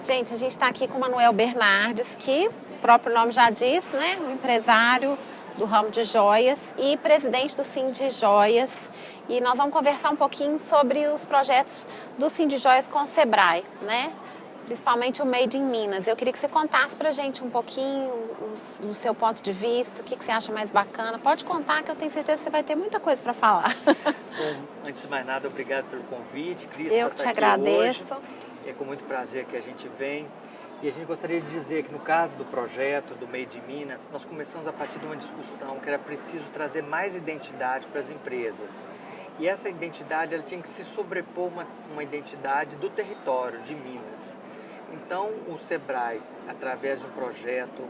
Gente, a gente está aqui com o Manuel Bernardes, que o próprio nome já diz, né? Um empresário do ramo de joias e presidente do Sindijoias. E nós vamos conversar um pouquinho sobre os projetos do Sindijoias com o Sebrae, né? Principalmente o Made in Minas. Eu queria que você contasse pra gente um pouquinho do seu ponto de vista, o que você acha mais bacana. Pode contar que eu tenho certeza que você vai ter muita coisa para falar. Bom, antes de mais nada, obrigado pelo convite, Cris. Eu que te agradeço. Hoje. É com muito prazer que a gente vem. E a gente gostaria de dizer que no caso do projeto do Made in Minas, nós começamos a partir de uma discussão que era preciso trazer mais identidade para as empresas. E essa identidade ela tinha que se sobrepor uma identidade do território de Minas. Então, o Sebrae, através de um projeto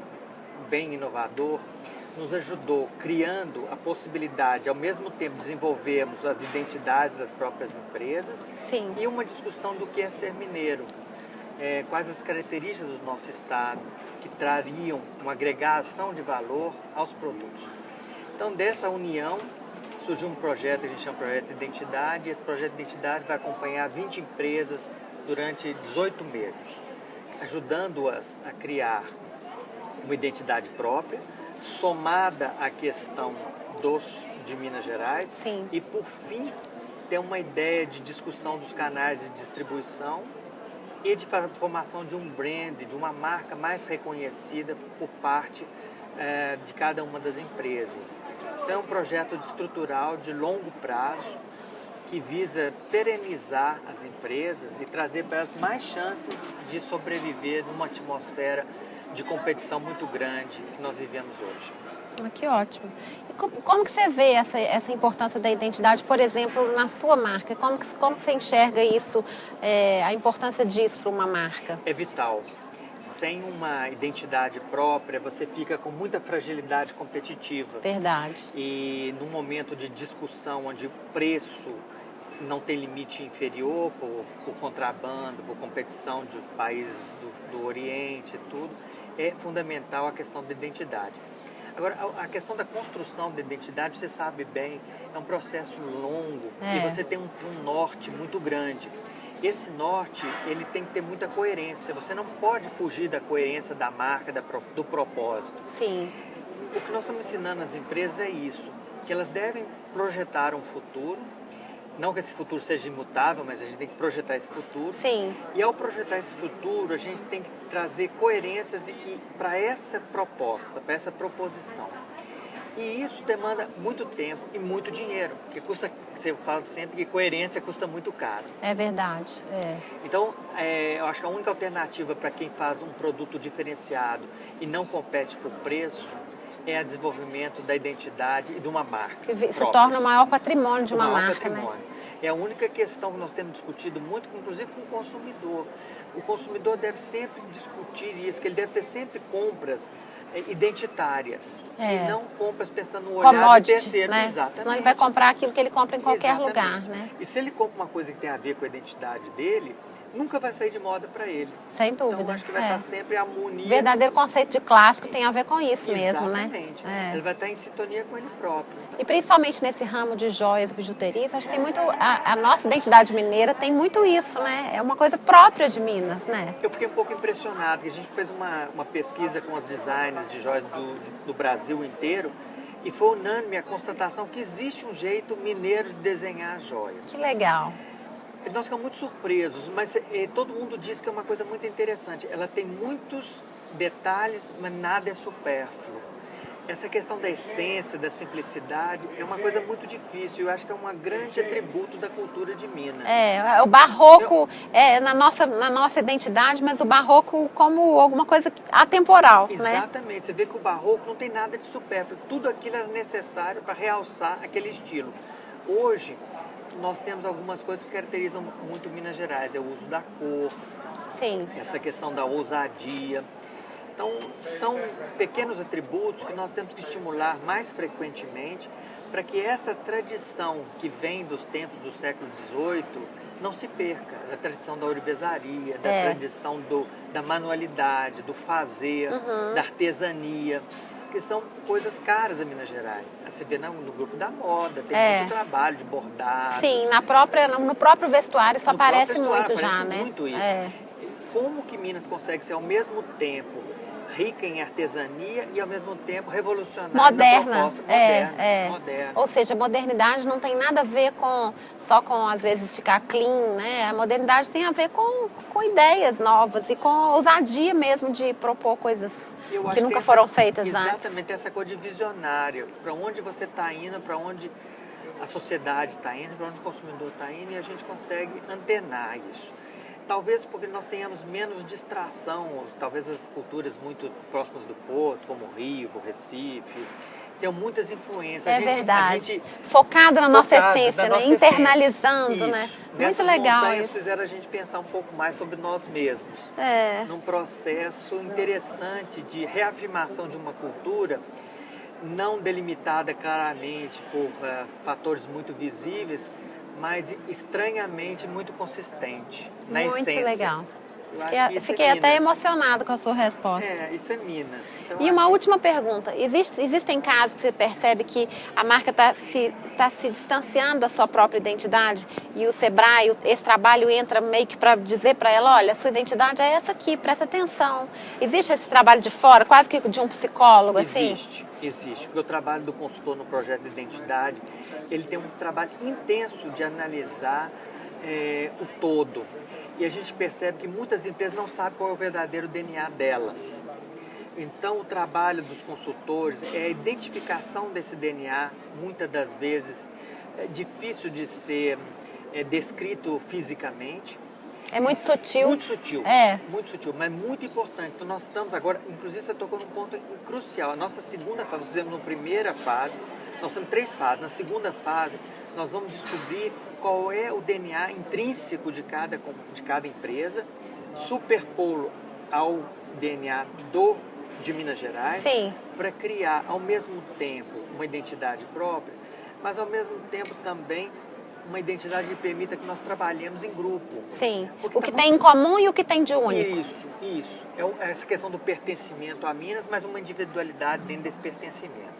bem inovador, nos ajudou criando a possibilidade, ao mesmo tempo, desenvolvermos as identidades das próprias empresas. Sim. E uma discussão do que é ser mineiro, quais as características do nosso estado que trariam uma agregação de valor aos produtos. Então, dessa união, surgiu um projeto, a gente chama de Projeto de Identidade, e esse projeto de identidade vai acompanhar 20 empresas durante 18 meses, ajudando-as a criar uma identidade própria, somada à questão de Minas Gerais. Sim. E, por fim, ter uma ideia de discussão dos canais de distribuição e de formação de um brand, de uma marca mais reconhecida por parte de cada uma das empresas. Então, é um projeto estrutural de longo prazo, que visa perenizar as empresas e trazer para elas mais chances de sobreviver numa atmosfera de competição muito grande que nós vivemos hoje. Que ótimo. E como que você vê essa importância da identidade, por exemplo, na sua marca? Como você enxerga isso, a importância disso para uma marca? É vital. Sem uma identidade própria, você fica com muita fragilidade competitiva. Verdade. E num momento de discussão onde o preço não tem limite inferior por contrabando, por competição de países do Oriente e tudo, é fundamental a questão da identidade. Agora, a questão da construção da identidade, você sabe bem, é um processo longo e você tem um norte muito grande. Esse norte, ele tem que ter muita coerência. Você não pode fugir da coerência da marca, do propósito. Sim. O que nós estamos ensinando às empresas é isso, que elas devem projetar um futuro. Não que esse futuro seja imutável, mas a gente tem que projetar esse futuro. Sim. E ao projetar esse futuro, a gente tem que trazer coerências para essa proposta, para essa proposição. E isso demanda muito tempo e muito dinheiro, porque você fala sempre que coerência custa muito caro. É verdade. Então, eu acho que a única alternativa para quem faz um produto diferenciado e não compete por preço é o desenvolvimento da identidade e de uma marca. Que se torna o maior patrimônio de uma marca, né? É a única questão que nós temos discutido muito, inclusive com o consumidor. O consumidor deve sempre discutir isso, que ele deve ter sempre compras identitárias e não compras pensando no olhar do terceiro. Né? Exatamente. Senão ele vai comprar aquilo que ele compra em qualquer lugar, né? E se ele compra uma coisa que tem a ver com a identidade dele, nunca vai sair de moda para ele. Sem dúvida. Então, acho que vai estar sempre a harmonia. O verdadeiro conceito de clássico tem a ver com isso mesmo, né? Exatamente. Ele vai estar em sintonia com ele próprio. Então, e principalmente nesse ramo de joias, bijuterias, acho que tem muito... A nossa identidade mineira tem muito isso, né? É uma coisa própria de Minas, né? Eu fiquei um pouco impressionado, que a gente fez uma pesquisa com os designers de joias do Brasil inteiro, e foi unânime a constatação que existe um jeito mineiro de desenhar as joias. Que legal. Nós ficamos muito surpresos, mas todo mundo diz que é uma coisa muito interessante. Ela tem muitos detalhes, mas nada é supérfluo. Essa questão da essência, da simplicidade, é uma coisa muito difícil. Eu acho que é um grande atributo da cultura de Minas. O barroco na nossa identidade, mas o barroco como alguma coisa atemporal, Exatamente. Né? Você vê que o barroco não tem nada de supérfluo. Tudo aquilo era necessário para realçar aquele estilo. Hoje, nós temos algumas coisas que caracterizam muito Minas Gerais. É o uso da cor, Sim. Essa questão da ousadia. Então, são pequenos atributos que nós temos que estimular mais frequentemente para que essa tradição que vem dos tempos do século XVIII não se perca. Da tradição da ourivesaria, da tradição da manualidade, do fazer, da artesania, que são coisas caras a Minas Gerais. Você vê no grupo da moda, tem muito trabalho de bordado. Sim, no próprio vestuário isso aparece muito já, né? Muito isso. como que Minas consegue ser ao mesmo tempo rica em artesania e ao mesmo tempo revolucionária Moderna. na proposta. Moderna. Ou seja, a modernidade não tem nada a ver só com, às vezes, ficar clean, né? A modernidade tem a ver com ideias novas e com ousadia mesmo de propor coisas que nunca foram feitas antes. Exatamente, essa coisa de visionário. Para onde você está indo, para onde a sociedade está indo, para onde o consumidor está indo, e a gente consegue antenar isso. Talvez porque nós tenhamos menos distração, talvez as culturas muito próximas do Porto, como o Rio, o Recife, tem muitas influências. É verdade. Focada na nossa essência, né? Internalizando, né? Muito legal isso. Fizeram a gente pensar um pouco mais sobre nós mesmos. Num processo interessante de reafirmação de uma cultura não delimitada claramente por fatores muito visíveis, mas estranhamente muito consistente na essência. Muito legal. Fiquei até emocionado com a sua resposta. Isso é Minas. Então, e uma última pergunta. Existem casos que você percebe que a marca está se distanciando da sua própria identidade e o Sebrae, esse trabalho entra meio que para dizer para ela, olha, sua identidade é essa aqui, presta atenção. Existe esse trabalho de fora, quase que de um psicólogo, assim? Existe, porque o trabalho do consultor no projeto de identidade, ele tem um trabalho intenso de analisar o todo. E a gente percebe que muitas empresas não sabem qual é o verdadeiro DNA delas. Então, o trabalho dos consultores é a identificação desse DNA, muitas das vezes é difícil de ser descrito fisicamente. É muito sutil. Muito sutil, muito sutil, mas muito importante. Então, nós estamos agora, inclusive você tocou num ponto crucial. A nossa segunda fase, nós fizemos na primeira fase, nós temos 3 fases. Na segunda fase, nós vamos descobrir qual é o DNA intrínseco de cada empresa, superpô-lo ao DNA de Minas Gerais, para criar ao mesmo tempo uma identidade própria, mas ao mesmo tempo também uma identidade que permita que nós trabalhemos em grupo. Sim, o que tem em comum e o que tem de único. Isso. É essa questão do pertencimento a Minas, mas uma individualidade dentro desse pertencimento.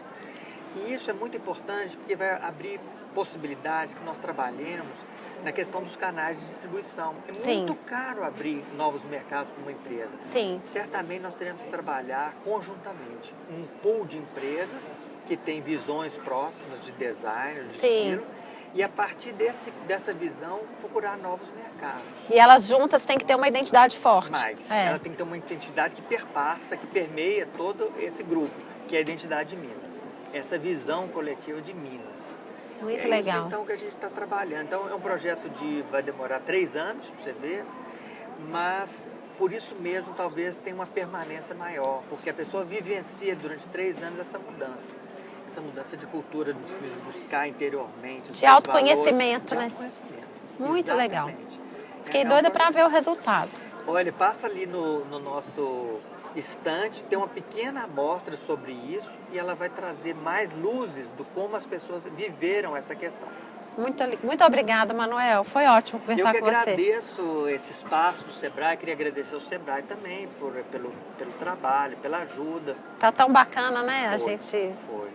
E isso é muito importante porque vai abrir possibilidades que nós trabalhemos na questão dos canais de distribuição. É muito caro abrir novos mercados para uma empresa. Certamente nós teremos que trabalhar conjuntamente um pool de empresas que tem visões próximas de design, de estilo, e a partir dessa visão procurar novos mercados. E elas juntas têm que ter uma identidade forte. Ela tem que ter uma identidade que perpassa, que permeia todo esse grupo, que é a identidade de Minas. Essa visão coletiva de Minas. Muito legal. Isso, então, que a gente está trabalhando. Então, é um projeto vai demorar 3 anos, para você ver, mas por isso mesmo talvez tenha uma permanência maior, porque a pessoa vivencia durante 3 anos essa mudança de cultura, de buscar interiormente. De autoconhecimento, né? Autoconhecimento. Muito legal. Fiquei doida para ver o resultado. Olha, passa ali no nosso estante, tem uma pequena amostra sobre isso e ela vai trazer mais luzes do como as pessoas viveram essa questão. Muito obrigada, Manuel. Foi ótimo conversar com você. Eu que agradeço esse espaço do Sebrae, queria agradecer ao Sebrae também pelo trabalho, pela ajuda. Tá tão bacana, né? Foi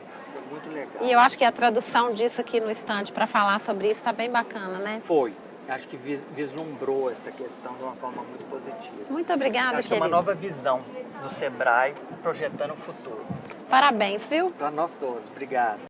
muito legal. E eu acho que a tradução disso aqui no estande para falar sobre isso está bem bacana, né? Foi. Acho que vislumbrou essa questão de uma forma muito positiva. Muito obrigada, querido. É uma nova visão do Sebrae projetando o futuro. Parabéns, viu? Para nós todos. Obrigado.